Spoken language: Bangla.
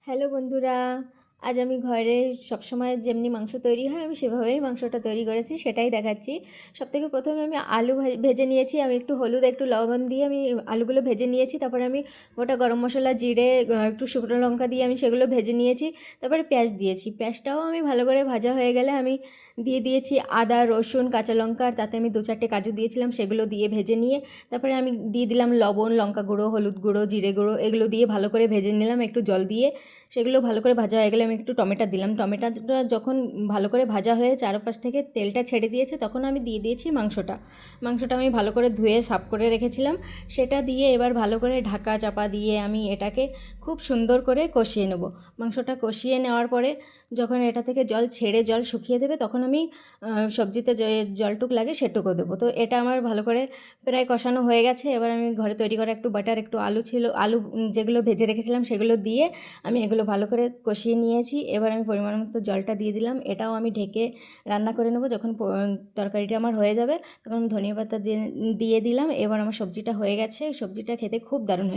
হ্যালো বন্ধুরা, আজ আমি ঘরে সবসময় যেমনি মাংস তৈরি হয় আমি সেভাবেই মাংসটা তৈরি করেছি, সেটাই দেখাচ্ছি। সবথেকে প্রথমে আমি আলু ভেজে নিয়েছি। আমি একটু হলুদ একটু লবণ দিয়ে আমি আলুগুলো ভেজে নিয়েছি। তারপরে আমি গোটা গরম মশলা জিরে একটু শুকনো লঙ্কা দিয়ে আমি সেগুলো ভেজে নিয়েছি। তারপরে পেঁয়াজ দিয়েছি। পেঁয়াজটাও আমি ভালো করে ভাজা হয়ে গেলে আমি দিয়ে দিয়েছি আদা রসুন কাঁচা লঙ্কা, আর তাতে আমি 2-4টে কাজু দিয়েছিলাম, সেগুলো দিয়ে ভেজে নিয়ে তারপরে আমি দিয়ে দিলাম লবণ, লঙ্কা গুঁড়ো, হলুদ গুঁড়ো, জিরে গুঁড়ো, এগুলো দিয়ে ভালো করে ভেজে নিলাম একটু জল দিয়ে। সেগুলো ভালো করে ভাজা হয়ে গেলে আমি একটু টমেটো দিলাম। টমেটোটা যখন ভালো করে ভাজা হয়ে চারপাশ থেকে তেলটা ছেড়ে দিয়েছে তখন আমি দিয়ে দিয়েছি মাংসটা আমি ভালো করে ধুয়ে সাফ করে রেখেছিলাম। সেটা দিয়ে এবার ভালো করে ঢাকা চাপা দিয়ে আমি এটাকে খুব সুন্দর করে কষিয়ে নেব। মাংসটা কষিয়ে নেওয়ার পরে যখন এটা থেকে জল ছেড়ে জল শুকিয়ে দেবে তখন আমি সবজিতে জলটুক লাগে সেটুকু দেবো। তো এটা আমার ভালো করে প্রায় কষানো হয়ে গেছে। এবার আমি ঘরে তৈরি করা একটু বাটার, একটু আলু ছিল, আলু যেগুলো ভেজে রেখেছিলাম সেগুলো দিয়ে আমি এগুলো ভালো করে কষিয়ে নিয়েছি। এবার আমি পরিমাণ মতো জলটা দিয়ে দিলাম। এটাও আমি ঢেকে রান্না করে নেবো। যখন তরকারিটা আমার হয়ে যাবে তখন আমি ধনিয়া পাতা দিয়ে দিলাম। এবার আমার সবজিটা হয়ে গেছে। সবজিটা খেতে খুব দারুণ হয়েছে।